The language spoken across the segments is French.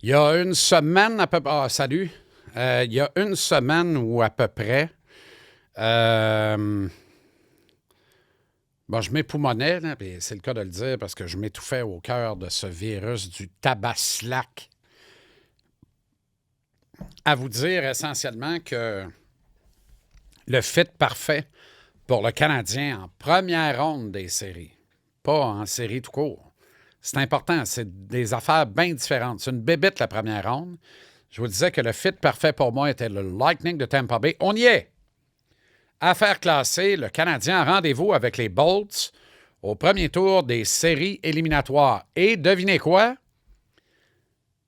Il y a une semaine à peu près... Ah, salut. Il y a une semaine ou à peu près... Bon, je m'époumonnais, là, puis c'est le cas de le dire, parce que je m'étouffais au cœur de ce virus du tabaslac. À vous dire essentiellement que le fit parfait pour le Canadien en première ronde des séries, pas en série tout court. C'est important, c'est des affaires bien différentes. C'est une bébite la première ronde. Je vous disais que le fit parfait pour moi était le Lightning de Tampa Bay. On y est! Affaire classée, le Canadien a rendez-vous avec les Bolts au premier tour des séries éliminatoires. Et devinez quoi?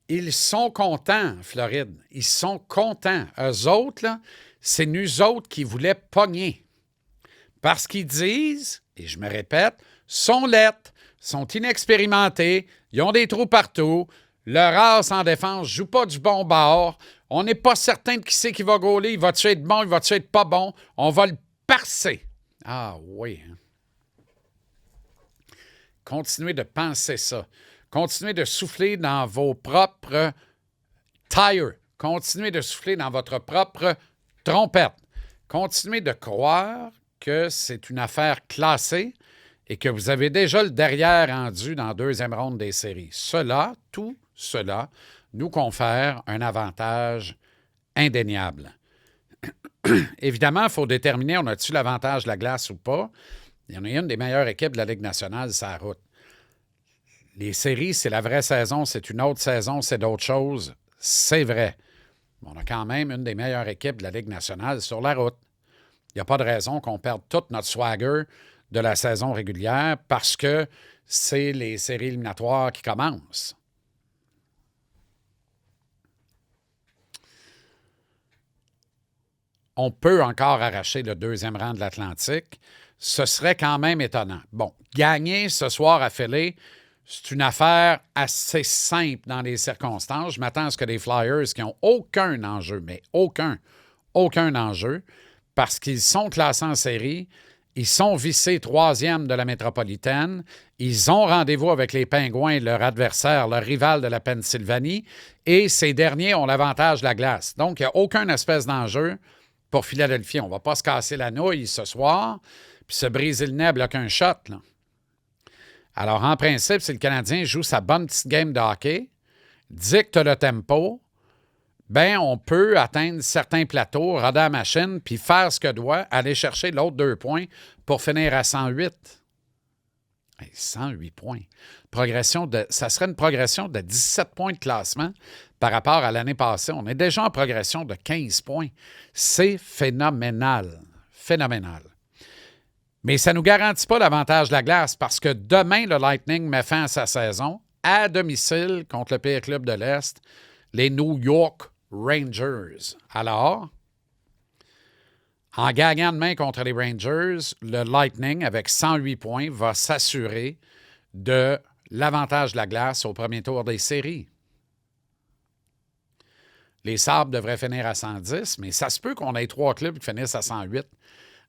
Ils sont contents, Floride. Ils sont contents. Eux autres, là, c'est nous autres qui voulaient pogner. Parce qu'ils disent, et je me répète, sont lettres, sont inexpérimentés, ils ont des trous partout, leur race en défense ne joue pas du bon bord, on n'est pas certain de qui c'est qui va gauler, il va-tu être bon, il va-tu être pas bon, on va le parser. Ah oui. Continuez de penser ça. Continuez de souffler dans vos propres tires. Continuez de souffler dans votre propre trompette. Continuez de croire que c'est une affaire classée et que vous avez déjà le derrière rendu dans la deuxième ronde des séries. Tout cela, nous confère un avantage indéniable. Évidemment, il faut déterminer on a-tu l'avantage de la glace ou pas. Il y en a une des meilleures équipes de la Ligue nationale, c'est la route. Les séries, c'est la vraie saison, c'est une autre saison, c'est d'autres choses. C'est vrai. Mais on a quand même une des meilleures équipes de la Ligue nationale sur la route. Il n'y a pas de raison qu'on perde toute notre swagger de la saison régulière parce que c'est les séries éliminatoires qui commencent. On peut encore arracher le deuxième rang de l'Atlantique. Ce serait quand même étonnant. Bon, gagner ce soir à Philly, c'est une affaire assez simple dans les circonstances. Je m'attends à ce que les Flyers, qui n'ont aucun enjeu, mais aucun enjeu, parce qu'ils sont classés en série, ils sont vissés troisième de la métropolitaine, ils ont rendez-vous avec les Pingouins, leur adversaire, leur rival de la Pennsylvanie, et ces derniers ont l'avantage de la glace. Donc, il n'y a aucun espèce d'enjeu pour Philadelphie. On ne va pas se casser la nouille ce soir, puis se briser le nez, bloquer un shot, là. Alors, en principe, si le Canadien joue sa bonne petite game de hockey, dicte le tempo, bien, on peut atteindre certains plateaux, roder la machine, puis faire ce que doit, aller chercher l'autre 2 points pour finir à 108. Hey, 108 points. Ça serait une progression de 17 points de classement par rapport à l'année passée. On est déjà en progression de 15 points. C'est phénoménal. Phénoménal. Mais ça ne nous garantit pas l'avantage de la glace parce que demain, le Lightning met fin à sa saison à domicile contre le pire club de l'Est, les New York Rangers. Alors, en gagnant demain contre les Rangers, le Lightning, avec 108 points, va s'assurer de l'avantage de la glace au premier tour des séries. Les Sabres devraient finir à 110, mais ça se peut qu'on ait 3 clubs qui finissent à 108.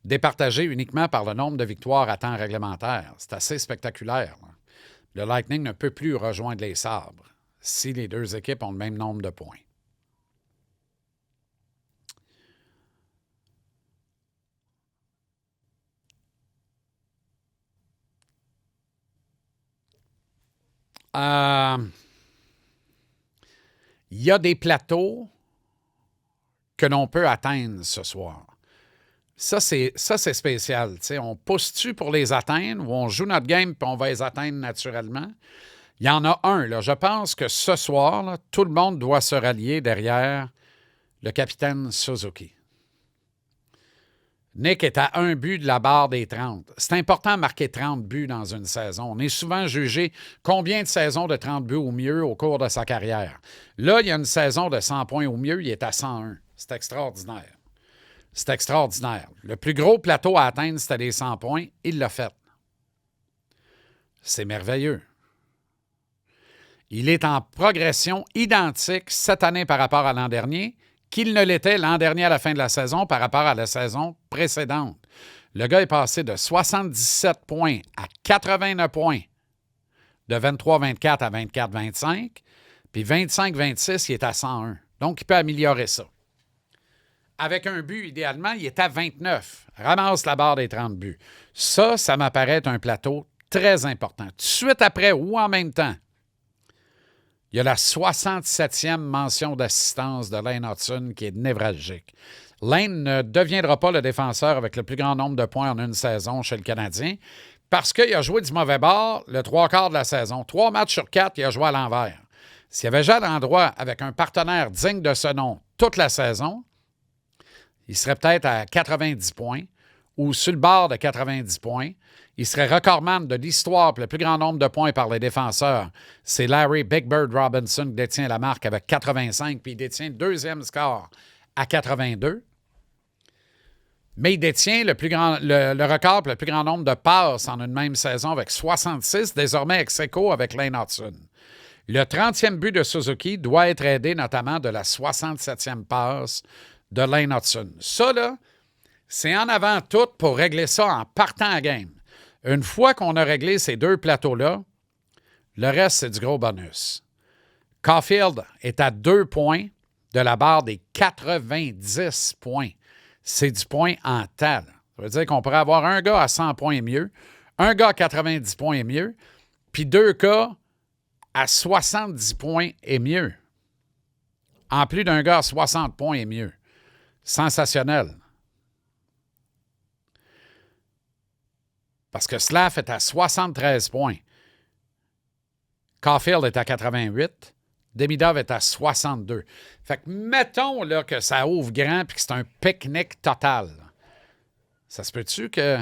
Départagé uniquement par le nombre de victoires à temps réglementaire. C'est assez spectaculaire, là. Le Lightning ne peut plus rejoindre les Sabres si les deux équipes ont le même nombre de points. Il y a des plateaux que l'on peut atteindre ce soir. Ça, c'est spécial. T'sais. On pousse-tu pour les atteindre ou on joue notre game et on va les atteindre naturellement? Il y en a un. Là. Je pense que ce soir, là, tout le monde doit se rallier derrière le capitaine Suzuki. Nick est à un but de la barre des 30. C'est important de marquer 30 buts dans une saison. On est souvent jugé combien de saisons de 30 buts ou mieux au cours de sa carrière. Là, il y a une saison de 100 points ou mieux, il est à 101. C'est extraordinaire. C'est extraordinaire. Le plus gros plateau à atteindre, c'était les 100 points. Il l'a fait. C'est merveilleux. Il est en progression identique cette année par rapport à l'an dernier qu'il ne l'était l'an dernier à la fin de la saison par rapport à la saison précédente. Le gars est passé de 77 points à 89 points de 23-24 à 24-25. Puis 25-26, il est à 101. Donc, il peut améliorer ça. Avec un but, idéalement, il est à 29. Ramasse la barre des 30 buts. Ça m'apparaît être un plateau très important. Tout de suite après ou en même temps, il y a la 67e mention d'assistance de Lane Hutson qui est névralgique. Lane ne deviendra pas le défenseur avec le plus grand nombre de points en une saison chez le Canadien parce qu'il a joué du mauvais bord le 3/4 de la saison. 3 matchs sur 4, il a joué à l'envers. S'il avait joué à l'endroit avec un partenaire digne de ce nom toute la saison, il serait peut-être à 90 points ou sur le bord de 90 points. Il serait recordman de l'histoire pour le plus grand nombre de points par les défenseurs. C'est Larry Big Bird Robinson qui détient la marque avec 85, puis il détient le deuxième score à 82. Mais il détient le record pour le plus grand nombre de passes en une même saison avec 66, désormais ex-aequo avec Lane Hutson. Le 30e but de Suzuki doit être aidé notamment de la 67e passe de Lane Hutson. Ça, là, c'est en avant tout pour régler ça en partant à game. Une fois qu'on a réglé ces deux plateaux-là, le reste, c'est du gros bonus. Caulfield est à 2 points de la barre des 90 points. C'est du point en tas. Ça veut dire qu'on pourrait avoir un gars à 100 points et mieux, un gars à 90 points et mieux, puis 2 gars à 70 points et mieux. En plus d'un gars à 60 points et mieux. Sensationnel. Parce que Slav est à 73 points. Caulfield est à 88. Demidov est à 62. Fait que mettons là, que ça ouvre grand et que c'est un pique-nique total. Ça se peut-tu que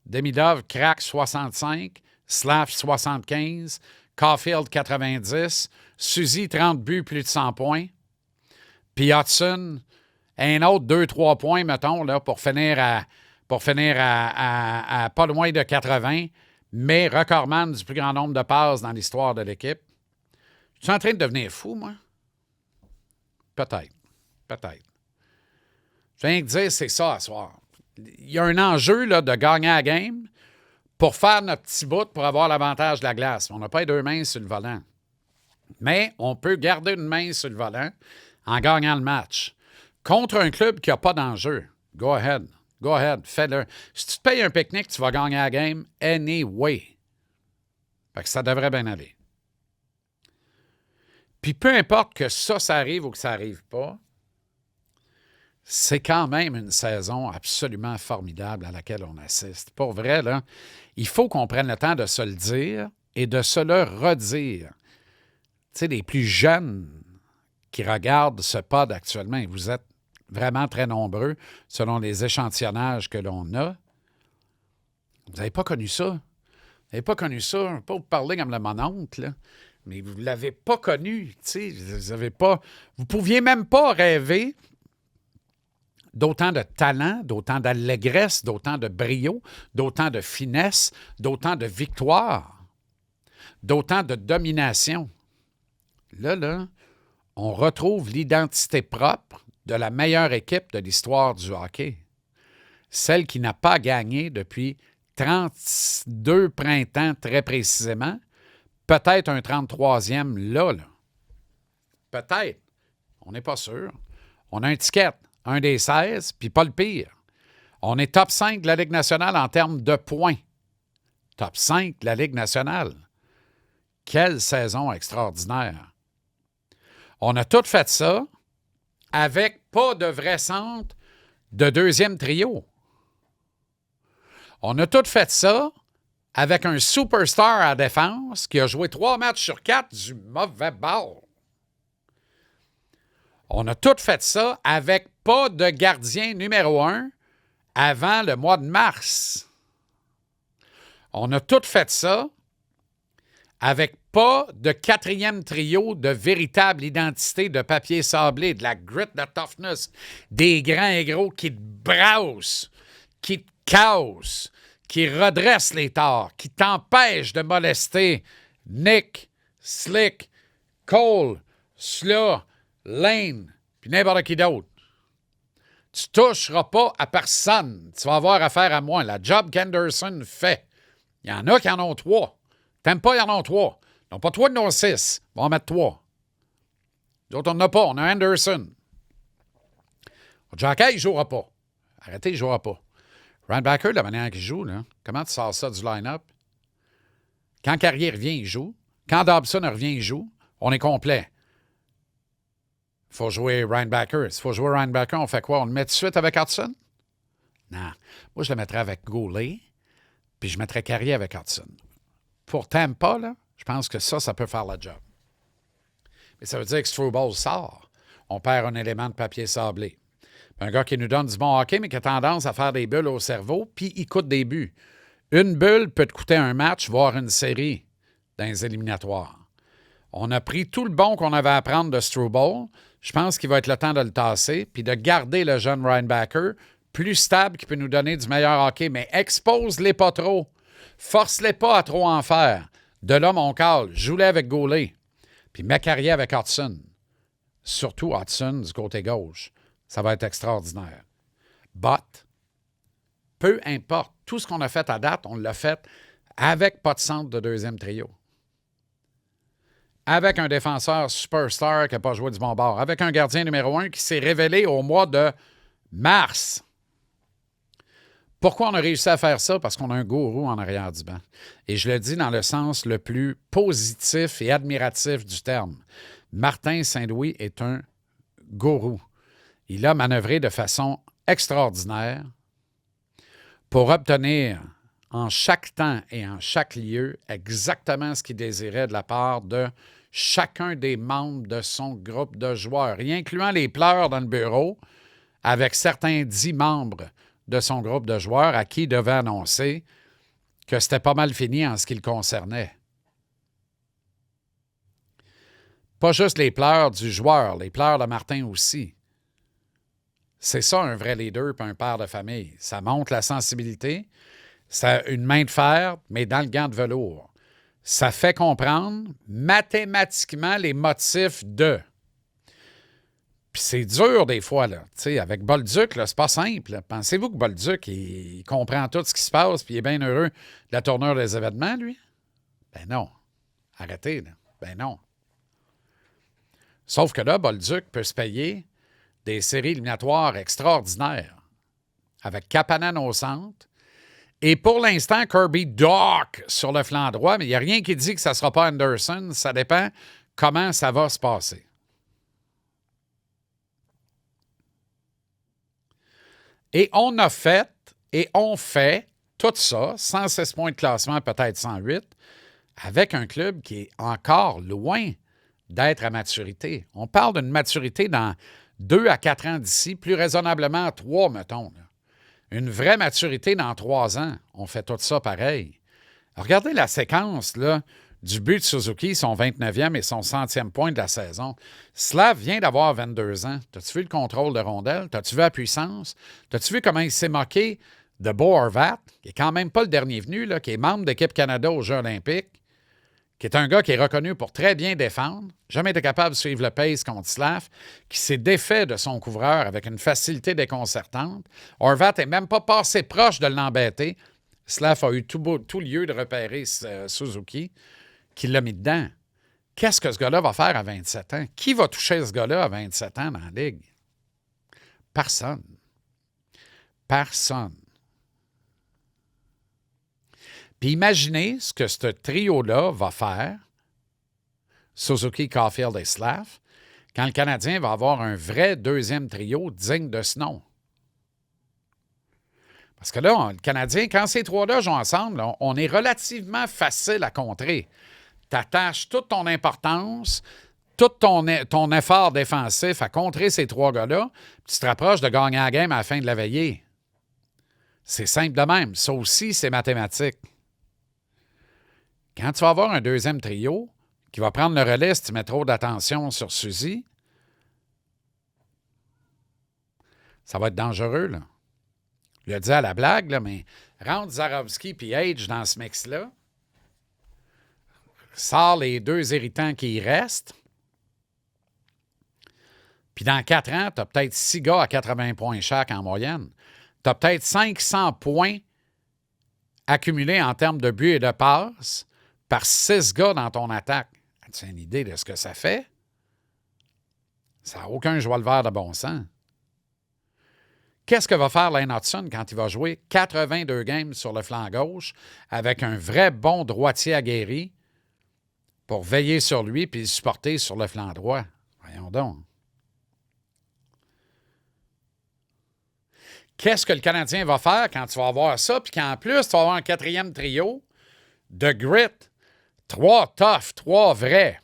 Demidov craque 65, Slav 75, Caulfield 90, Suzy 30 buts, plus de 100 points, puis Hutson, un autre 2-3 points, mettons, là, pour finir à pas loin de 80, mais recordman du plus grand nombre de passes dans l'histoire de l'équipe. Je suis en train de devenir fou, moi? Peut-être. Je viens de dire, c'est ça à soir. Il y a un enjeu là, de gagner la game pour faire notre petit bout pour avoir l'avantage de la glace. On n'a pas les 2 mains sur le volant. Mais on peut garder une main sur le volant en gagnant le match. Contre un club qui n'a pas d'enjeu, go ahead, fais-le. Si tu te payes un pique-nique, tu vas gagner la game anyway. Fait que ça devrait bien aller. Puis peu importe que ça arrive ou que ça n'arrive pas, c'est quand même une saison absolument formidable à laquelle on assiste. Pour vrai, là, il faut qu'on prenne le temps de se le dire et de se le redire. Tu sais, les plus jeunes qui regardent ce pod actuellement, et vous êtes vraiment très nombreux selon les échantillonnages que l'on a, vous n'avez pas connu ça. Vous n'avez pas connu ça. Je ne vais pas vous parler comme le mononcle, là. Mais vous ne l'avez pas connu, tu sais, vous ne pouviez même pas rêver d'autant de talent, d'autant d'allégresse, d'autant de brio, d'autant de finesse, d'autant de victoire, d'autant de domination. Là, on retrouve l'identité propre de la meilleure équipe de l'histoire du hockey. Celle qui n'a pas gagné depuis 32 printemps très précisément, peut-être un 33e là. Peut-être. On n'est pas sûr. On a un ticket, un des 16, puis pas le pire. On est top 5 de la Ligue nationale en termes de points. Top 5 de la Ligue nationale. Quelle saison extraordinaire. On a tout fait ça avec pas de vrai centre de deuxième trio. On a tout fait ça avec un superstar à défense qui a joué 3 matchs sur 4 du mauvais bord. On a tout fait ça avec pas de gardien numéro 1 avant le mois de mars. On a tout fait ça avec pas de 4e trio de véritable identité de papier sablé, de la grit, de la toughness, des grands et gros qui te brassent, qui te cassent, qui redressent les torts, qui t'empêchent de molester Nick, Slick, Cole, Sla, Lane, puis n'importe qui d'autre. Tu toucheras pas à personne. Tu vas avoir affaire à moi. La job qu'Anderson fait. Il y en a qui en ont 3. T'aimes pas, ils en ont 3. Ils n'ont pas 3, ils en ont 6. Ils vont en mettre 3. D'autres, on n'en a pas. On a Anderson. Jack, il ne jouera pas. Arrêtez, il ne jouera pas. Ryan Backer, de la manière qu'il joue, là, comment tu sors ça du line-up? Quand Carrier revient, il joue. Quand Dobson revient, il joue. On est complet. Il faut jouer Ryan Backer. S'il faut jouer Ryan Backer, on fait quoi? On le met tout de suite avec Hudson? Non. Moi, je le mettrais avec Goulet, puis je mettrais Carrier avec Hudson. Pour Tampa, là, je pense que ça peut faire la job. Mais ça veut dire que Struble sort. On perd un élément de papier sablé. Un gars qui nous donne du bon hockey, mais qui a tendance à faire des bulles au cerveau, puis il coûte des buts. Une bulle peut te coûter un match, voire une série dans les éliminatoires. On a pris tout le bon qu'on avait à prendre de Struble. Je pense qu'il va être le temps de le tasser, puis de garder le jeune Ryan Backer plus stable, qui peut nous donner du meilleur hockey, mais expose-les pas trop. Force-les pas à trop en faire. De là, mon call, joue-les avec Goulet, puis mets Carrier avec Hudson. Surtout Hudson du côté gauche. Ça va être extraordinaire. But, peu importe, tout ce qu'on a fait à date, on l'a fait avec pas de centre de deuxième trio. Avec un défenseur superstar qui n'a pas joué du bon bord. Avec un gardien numéro 1 qui s'est révélé au mois de mars. Pourquoi on a réussi à faire ça? Parce qu'on a un gourou en arrière du banc. Et je le dis dans le sens le plus positif et admiratif du terme. Martin Saint-Louis est un gourou. Il a manœuvré de façon extraordinaire pour obtenir en chaque temps et en chaque lieu exactement ce qu'il désirait de la part de chacun des membres de son groupe de joueurs, y incluant les pleurs dans le bureau, avec certains 10 membres de son groupe de joueurs à qui il devait annoncer que c'était pas mal fini en ce qui le concernait. Pas juste les pleurs du joueur, les pleurs de Martin aussi. C'est ça, un vrai leader et un père de famille. Ça montre la sensibilité. Ça une main de fer, mais dans le gant de velours. Ça fait comprendre mathématiquement les motifs de. Puis c'est dur des fois, là. Tu sais, avec Bolduc, là, c'est pas simple. Là. Pensez-vous que Bolduc, il comprend tout ce qui se passe puis il est bien heureux de la tournure des événements, lui? Ben non. Arrêtez, là. Ben non. Sauf que là, Bolduc peut se payer des séries éliminatoires extraordinaires avec Kapanen au centre. Et pour l'instant, Kirby Dach sur le flanc droit, mais il n'y a rien qui dit que ça ne sera pas Anderson. Ça dépend comment ça va se passer. Et on a fait et on fait tout ça, 106 points de classement, peut-être 108, avec un club qui est encore loin d'être à maturité. On parle d'une maturité dans 2 à 4 ans d'ici, plus raisonnablement 3, mettons. Là. Une vraie maturité dans 3 ans. On fait tout ça pareil. Regardez la séquence là, du but de Suzuki, son 29e et son 100e point de la saison. Slav vient d'avoir 22 ans. T'as-tu vu le contrôle de rondelle? T'as-tu vu la puissance? T'as-tu vu comment il s'est moqué de Bo Horvat, qui est quand même pas le dernier venu, là, qui est membre d'équipe Canada aux Jeux olympiques, qui est un gars qui est reconnu pour très bien défendre, jamais été capable de suivre le pace contre Slav, qui s'est défait de son couvreur avec une facilité déconcertante. Horvat n'est même pas passé proche de l'embêter. Slav a eu tout lieu de repérer Suzuki, qui l'a mis dedans. Qu'est-ce que ce gars-là va faire à 27 ans? Qui va toucher ce gars-là à 27 ans dans la Ligue? Personne. Personne. Puis imaginez ce que ce trio-là va faire, Suzuki, Caulfield et Slav, quand le Canadien va avoir un vrai deuxième trio digne de ce nom. Parce que là, le Canadien, quand ces trois-là jouent ensemble, là, on est relativement facile à contrer. Tu attaches toute ton importance, tout ton effort défensif à contrer ces trois gars-là, puis tu te rapproches de gagner la game à la fin de la veillée. C'est simple de même. Ça aussi, c'est mathématique. Quand tu vas avoir un deuxième trio qui va prendre le relais si tu mets trop d'attention sur Suzy, ça va être dangereux, là. Je le dis à la blague, là, mais rentre Zarovski et Age dans ce mix-là, sort les 2 irritants qui y restent, puis dans 4 ans, tu as peut-être 6 gars à 80 points chaque en moyenne. Tu as peut-être 500 points accumulés en termes de buts et de passes par 6 gars dans ton attaque. As-tu une idée de ce que ça fait? Ça n'a aucun joie le vert de bon sens. Qu'est-ce que va faire Lane Hudson quand il va jouer 82 games sur le flanc gauche avec un vrai bon droitier aguerri pour veiller sur lui puis le supporter sur le flanc droit? Voyons donc. Qu'est-ce que le Canadien va faire quand tu vas avoir ça, puis qu'en plus, tu vas avoir un 4e trio de grit, 3 toughs, 3 vrais,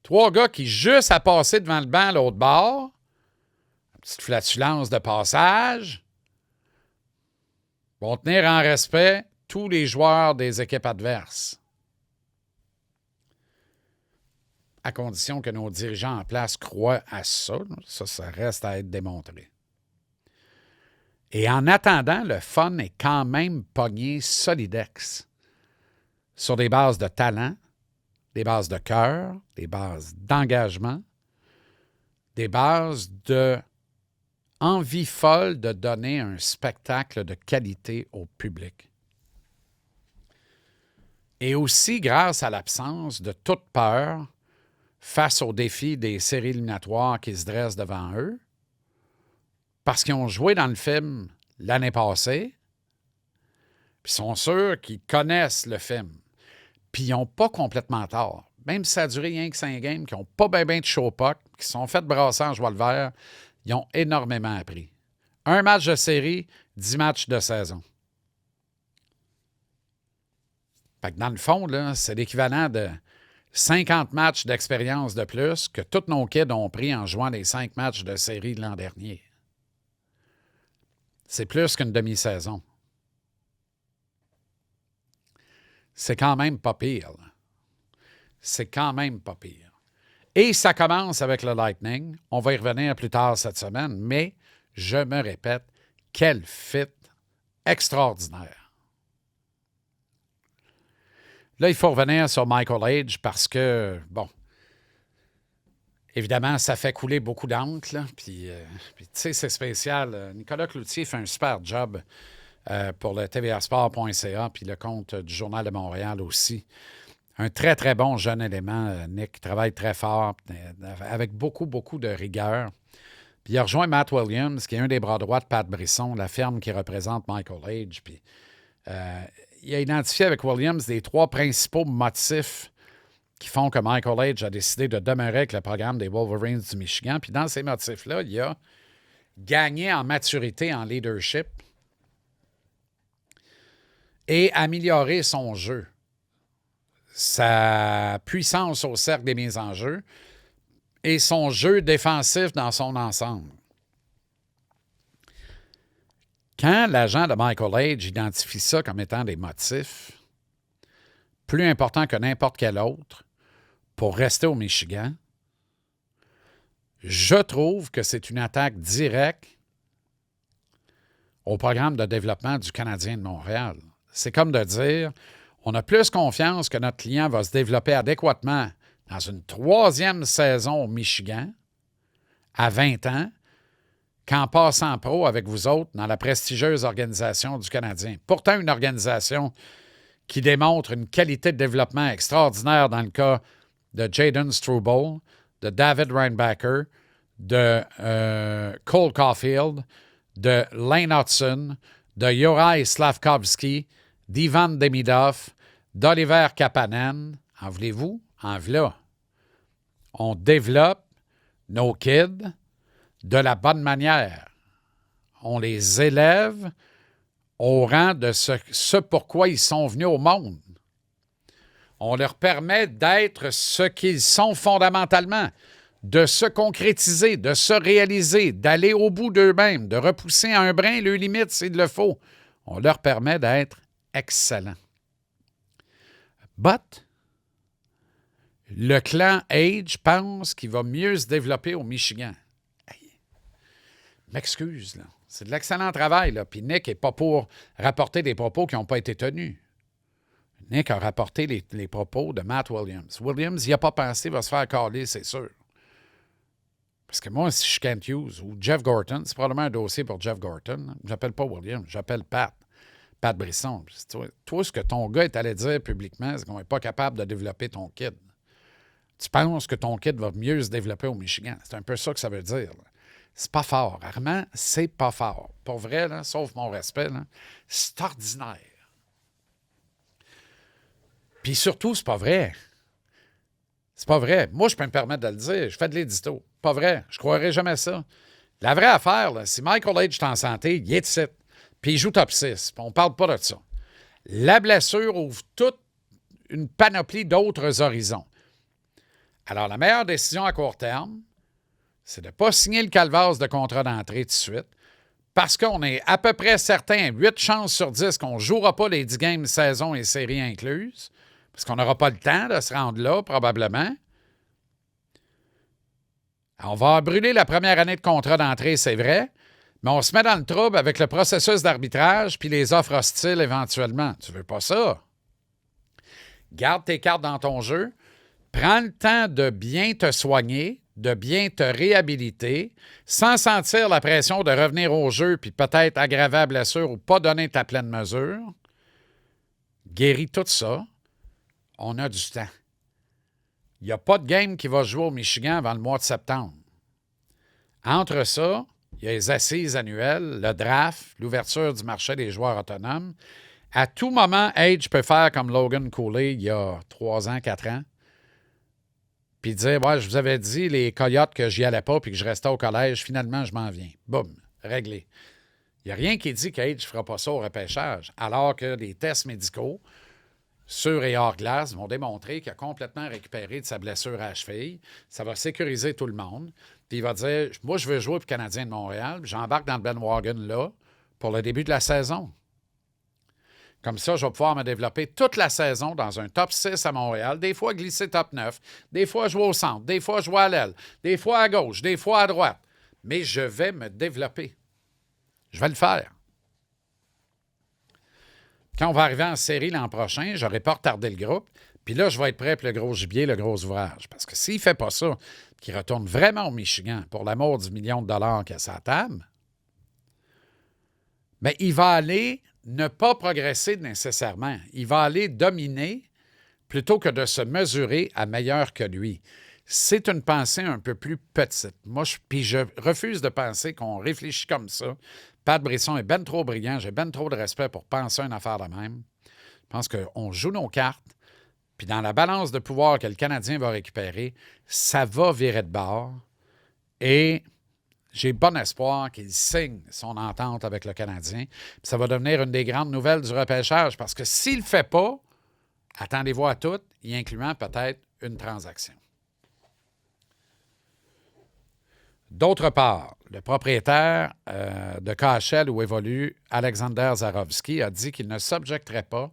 3 gars qui, juste à passer devant le banc à l'autre bord, une petite flatulence de passage, vont tenir en respect tous les joueurs des équipes adverses. À condition que nos dirigeants en place croient à ça. Ça reste à être démontré. Et en attendant, le fun est quand même pogné solidex sur des bases de talent, des bases de cœur, des bases d'engagement, des bases de envie folle de donner un spectacle de qualité au public. Et aussi grâce à l'absence de toute peur face aux défis des séries éliminatoires qui se dressent devant eux, parce qu'ils ont joué dans le film l'année passée, puis ils sont sûrs qu'ils connaissent le film, puis ils n'ont pas complètement tort. Même si ça a duré rien que 5 games, qui n'ont pas bien de show puck, qui se sont fait brasser en joie le vert, ils ont énormément appris. 1 match de série, 10 matchs de saison. Fait que dans le fond, là, c'est l'équivalent de 50 matchs d'expérience de plus que tous nos kids ont pris en jouant les 5 matchs de série de l'an dernier. C'est plus qu'une demi-saison. C'est quand même pas pire. C'est quand même pas pire. Et ça commence avec le Lightning. On va y revenir plus tard cette semaine, mais je me répète, quel fit extraordinaire. Là, il faut revenir sur Michael Age parce que, bon, évidemment, ça fait couler beaucoup d'encre, là. Puis tu sais, c'est spécial. Nicolas Cloutier fait un super job pour le tvasport.ca puis le compte du Journal de Montréal aussi. Un très, très bon jeune élément, Nick. Travaille très fort, avec beaucoup, beaucoup de rigueur. Puis il a rejoint Matt Williams, qui est un des bras droits de Pat Brisson, la firme qui représente Michael Age. Puis il a identifié avec Williams les 3 principaux motifs qui font que Michael Age a décidé de demeurer avec le programme des Wolverines du Michigan. Puis dans ces motifs-là, il a gagné en maturité, en leadership et amélioré son jeu, sa puissance au cercle des mises en jeu et son jeu défensif dans son ensemble. Quand l'agent de Michael Age identifie ça comme étant des motifs plus importants que n'importe quel autre pour rester au Michigan, je trouve que c'est une attaque directe au programme de développement du Canadien de Montréal. C'est comme de dire, on a plus confiance que notre client va se développer adéquatement dans une 3e saison au Michigan, à 20 ans, qu'en passant pro avec vous autres dans la prestigieuse organisation du Canadien. Pourtant, une organisation qui démontre une qualité de développement extraordinaire dans le cas de Jayden Struble, de David Reinbacher, de Cole Caulfield, de Lane Hudson, de Juraj Slafkovský, d'Ivan Demidov, d'Oliver Kapanen. En voulez-vous? En v'là. On développe nos kids de la bonne manière. On les élève au rang de ce pourquoi ils sont venus au monde. On leur permet d'être ce qu'ils sont fondamentalement, de se concrétiser, de se réaliser, d'aller au bout d'eux-mêmes, de repousser un brin leurs limites s'il le faut. On leur permet d'être excellents. But, le clan Age pense qu'il va mieux se développer au Michigan. Hey, m'excuse, là. C'est de l'excellent travail, là. Puis Nick n'est pas pour rapporter des propos qui n'ont pas été tenus. Nick a rapporté les propos de Matt Williams. Williams, il n'a pas pensé, il va se faire caler, c'est sûr. Parce que moi, si je suis Kent Hughes ou Jeff Gorton, c'est probablement un dossier pour Jeff Gorton. Je n'appelle pas Williams, j'appelle Pat. Pat Brisson. Toi, ce que ton gars est allé dire publiquement, c'est qu'on n'est pas capable de développer ton kid. Tu penses que ton kid va mieux se développer au Michigan. C'est un peu ça que ça veut dire. Là. C'est pas fort. Armand, c'est pas fort. Pour vrai, là, sauf mon respect, là, c'est ordinaire. Puis surtout, c'est pas vrai. C'est pas vrai. Moi, je peux me permettre de le dire. Je fais de l'édito. Pas vrai. Je croirais jamais ça. La vraie affaire, là, si Michael H est en santé, il est ici. Puis il joue top 6. Puis on parle pas de ça. La blessure ouvre toute une panoplie d'autres horizons. Alors, la meilleure décision à court terme, c'est de ne pas signer le calvaire de contrat d'entrée tout de suite, parce qu'on est à peu près certain, 8 chances sur 10 qu'on ne jouera pas les 10 games saison et séries incluses, parce qu'on n'aura pas le temps de se rendre là, probablement. Alors, on va brûler la première année de contrat d'entrée, c'est vrai, mais on se met dans le trouble avec le processus d'arbitrage puis les offres hostiles éventuellement. Tu veux pas ça? Garde tes cartes dans ton jeu. Prends le temps de bien te soigner, de bien te réhabiliter, sans sentir la pression de revenir au jeu puis peut-être aggraver la blessure ou pas donner ta pleine mesure. Guéris tout ça. On a du temps. Il n'y a pas de game qui va jouer au Michigan avant le mois de septembre. Entre ça, il y a les assises annuelles, le draft, l'ouverture du marché des joueurs autonomes. À tout moment, Age peut faire comme Logan Cooley il y a 3 ans, 4 ans. Puis dire, ouais, je vous avais dit, les Coyotes, que j'y allais pas puis que je restais au collège, finalement, je m'en viens. Boum, réglé. Il n'y a rien qui dit qu'Age ne fera pas ça au repêchage, alors que les tests médicaux, sur et hors glace, vont démontrer qu'il a complètement récupéré de sa blessure à la cheville. Ça va sécuriser tout le monde. Puis il va dire, moi, je veux jouer pour le Canadien de Montréal, puis j'embarque dans le bandwagon là pour le début de la saison. Comme ça, je vais pouvoir me développer toute la saison dans un top 6 à Montréal, des fois glisser top 9, des fois jouer au centre, des fois jouer à l'aile, des fois à gauche, des fois à droite. Mais je vais me développer. Je vais le faire. Quand on va arriver en série l'an prochain, je n'aurai pas retardé le groupe, puis là, je vais être prêt pour le gros gibier, le gros ouvrage. Parce que s'il ne fait pas ça, qu'il retourne vraiment au Michigan pour l'amour du million de dollars qu'il a à sa table, bien, il va aller ne pas progresser nécessairement. Il va aller dominer plutôt que de se mesurer à meilleur que lui. C'est une pensée un peu plus petite. Moi, je refuse de penser qu'on réfléchit comme ça. Pat Brisson est ben trop brillant. J'ai ben trop de respect pour penser une affaire de même. Je pense qu'on joue nos cartes. Puis dans la balance de pouvoir que le Canadien va récupérer, ça va virer de bord. Et j'ai bon espoir qu'il signe son entente avec le Canadien. Puis ça va devenir une des grandes nouvelles du repêchage. Parce que s'il ne le fait pas, attendez-vous à tout, y incluant peut-être une transaction. D'autre part, le propriétaire de KHL où évolue Alexander Zarovski a dit qu'il ne s'objecterait pas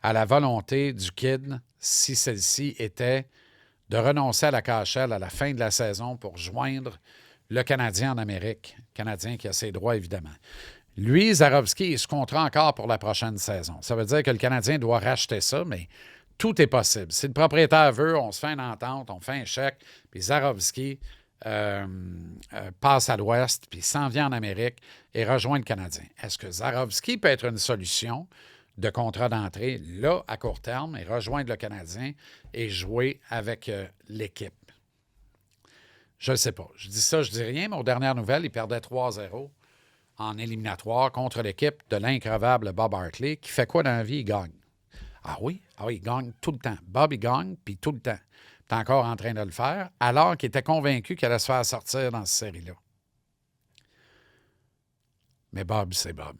à la volonté du Kid si celle-ci était de renoncer à la KHL à la fin de la saison pour joindre le Canadien en Amérique. Canadien qui a ses droits, évidemment. Lui, Zarovski, il se contrat encore pour la prochaine saison. Ça veut dire que le Canadien doit racheter ça, mais tout est possible. Si le propriétaire veut, on se fait une entente, on fait un chèque, puis Zarovski passe à l'Ouest, puis s'en vient en Amérique et rejoint le Canadien. Est-ce que Zarovski peut être une solution de contrat d'entrée, là, à court terme, et rejoindre le Canadien et jouer avec l'équipe? Je ne sais pas. Je dis ça, je dis rien, mais aux dernières nouvelles, il perdait 3-0 en éliminatoire contre l'équipe de l'increvable Bob Hartley, qui fait quoi dans la vie? Il gagne. Ah oui? Ah oui, il gagne tout le temps. Bob, il gagne, puis tout le temps. Il est encore en train de le faire, alors qu'il était convaincu qu'il allait se faire sortir dans cette série-là. Mais Bob, c'est Bob.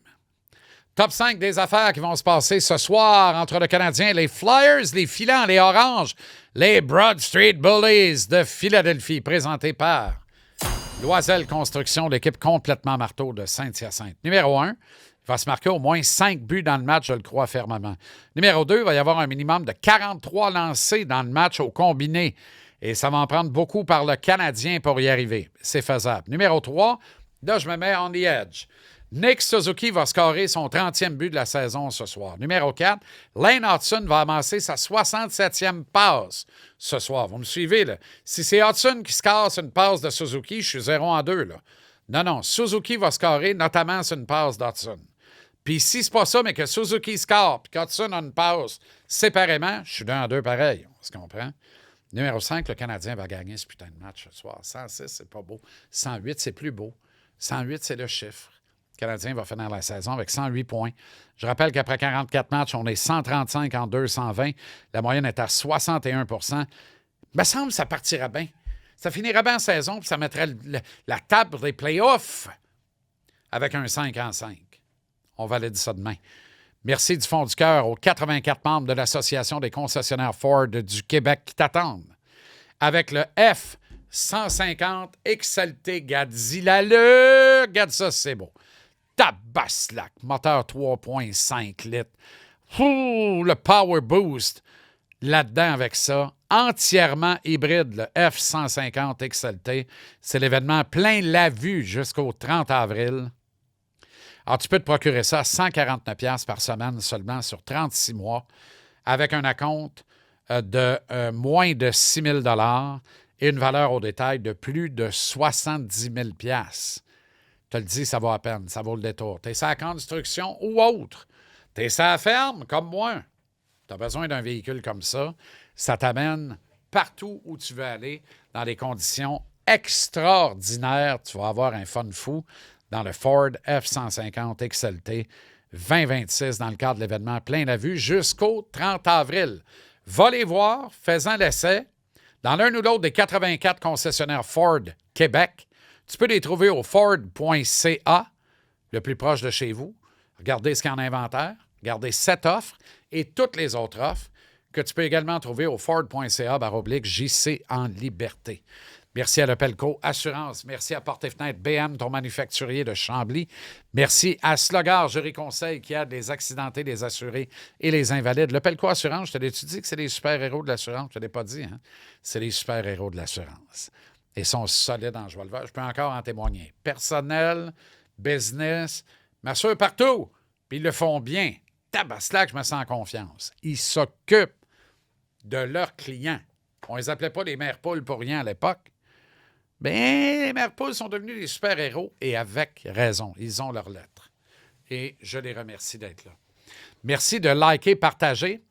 Top 5 des affaires qui vont se passer ce soir entre le Canadien, les Flyers, les Filants, les Oranges, les Broad Street Bullies de Philadelphie, présentés par Loisel Construction, l'équipe complètement marteau de Saint-Hyacinthe. Numéro 1, il va se marquer au moins 5 buts dans le match, je le crois fermement. Numéro 2, il va y avoir un minimum de 43 lancés dans le match au combiné. Et ça va en prendre beaucoup par le Canadien pour y arriver. C'est faisable. Numéro 3, là, je me mets on the edge. Nick Suzuki va scorer son 30e but de la saison ce soir. Numéro 4, Lane Hudson va amasser sa 67e passe ce soir. Vous me suivez, là? Si c'est Hudson qui score sur une passe de Suzuki, je suis 0-2, là. Non, Suzuki va scorer notamment sur une passe d'Hudson. Puis si c'est pas ça, mais que Suzuki score, puis Hudson a une passe séparément, je suis 2-2 pareil. On se comprend? Numéro 5, le Canadien va gagner ce putain de match ce soir. 106, c'est pas beau. 108, c'est plus beau. 108, c'est le chiffre. Le Canadien va finir la saison avec 108 points. Je rappelle qu'après 44 matchs, on est 135 en 220. La moyenne est à 61 Il me semble que ça partira bien. Ça finirait bien en saison, puis ça mettrait la table des playoffs avec un 5-5. On valide ça demain. Merci du fond du cœur aux 84 membres de l'Association des concessionnaires Ford du Québec qui t'attendent. Avec le F-150 XLT Godzilla, regarde ça, c'est beau. Tabaslac, moteur 3,5 litres. Ouh, le Power Boost là-dedans avec ça. Entièrement hybride, le F-150 XLT. C'est l'événement plein la vue jusqu'au 30 avril. Alors, tu peux te procurer ça à 149$ par semaine seulement sur 36 mois avec un acompte de moins de 6 000 $ et une valeur au détail de plus de 70 000$. Je te le dis, ça vaut à peine, ça vaut le détour. T'es sur la construction ou autre. T'es sur la ferme, comme moi. Tu as besoin d'un véhicule comme ça. Ça t'amène partout où tu veux aller dans des conditions extraordinaires. Tu vas avoir un fun fou dans le Ford F-150 XLT 2026 dans le cadre de l'événement Plein la vue jusqu'au 30 avril. Va les voir, fais-en l'essai. Dans l'un ou l'autre des 84 concessionnaires Ford Québec, tu peux les trouver au ford.ca, le plus proche de chez vous. Regardez ce qu'il y a en inventaire, regardez cette offre et toutes les autres offres que tu peux également trouver au ford.ca/JC en liberté. Merci à Lepelco Assurance. Merci à Porte et Fenêtre BM, ton manufacturier de Chambly. Merci à Slogar Jury Conseil qui aide les accidentés, les assurés et les invalides. Lepelco Assurance, je te l'ai-tu dit que c'est les super-héros de l'assurance? Je ne te l'ai pas dit, hein? C'est les super-héros de l'assurance. Ils sont solides en joie le vert. Je peux encore en témoigner. Personnel, business, m'assure partout. Puis ils le font bien. Tabaslac, je me sens en confiance. Ils s'occupent de leurs clients. On les appelait pas les mères poules pour rien à l'époque. Bien, les mères poules sont devenus des super-héros et avec raison. Ils ont leurs lettres. Et je les remercie d'être là. Merci de liker, partager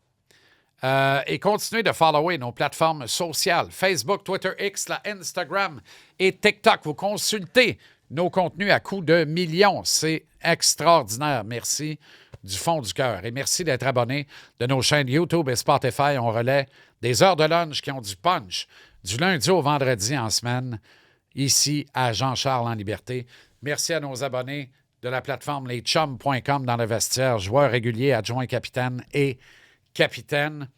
et continuer de follower nos plateformes sociales. Facebook, Twitter, X, la Instagram et TikTok. Vous consultez nos contenus à coût de millions. C'est extraordinaire. Merci du fond du cœur. Et merci d'être abonné de nos chaînes YouTube et Spotify. On relaie des heures de lunch qui ont du punch du lundi au vendredi en semaine, ici à Jean-Charles en Liberté. Merci à nos abonnés de la plateforme leschums.com dans le vestiaire, joueurs réguliers, adjoints capitaine et capitaine.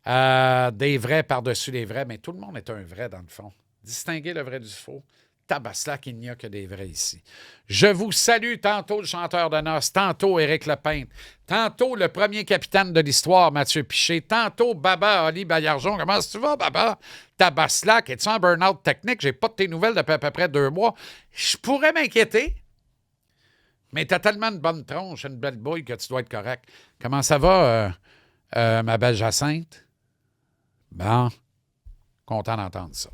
Des vrais par-dessus les vrais, mais tout le monde est un vrai dans le fond. Distinguer le vrai du faux. Tabaslac, il n'y a que des vrais ici. Je vous salue tantôt le chanteur de noces, tantôt Éric Lepeintre, tantôt le premier capitaine de l'histoire, Mathieu Piché, tantôt Baba Ali Baillargeon. Comment est-ce que tu vas, Baba? Tabaslac, es-tu en burn-out technique? J'ai pas de tes nouvelles depuis à peu près 2 mois. Je pourrais m'inquiéter, mais t'as tellement de bonne tronche, une belle bouille que tu dois être correct. Comment ça va, ma belle Jacinthe? Bon, content d'entendre ça.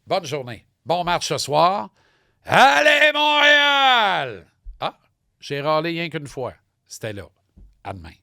Bonne journée. Bon match ce soir. Allez, Montréal! Ah, j'ai râlé rien qu'une fois. C'était là. À demain.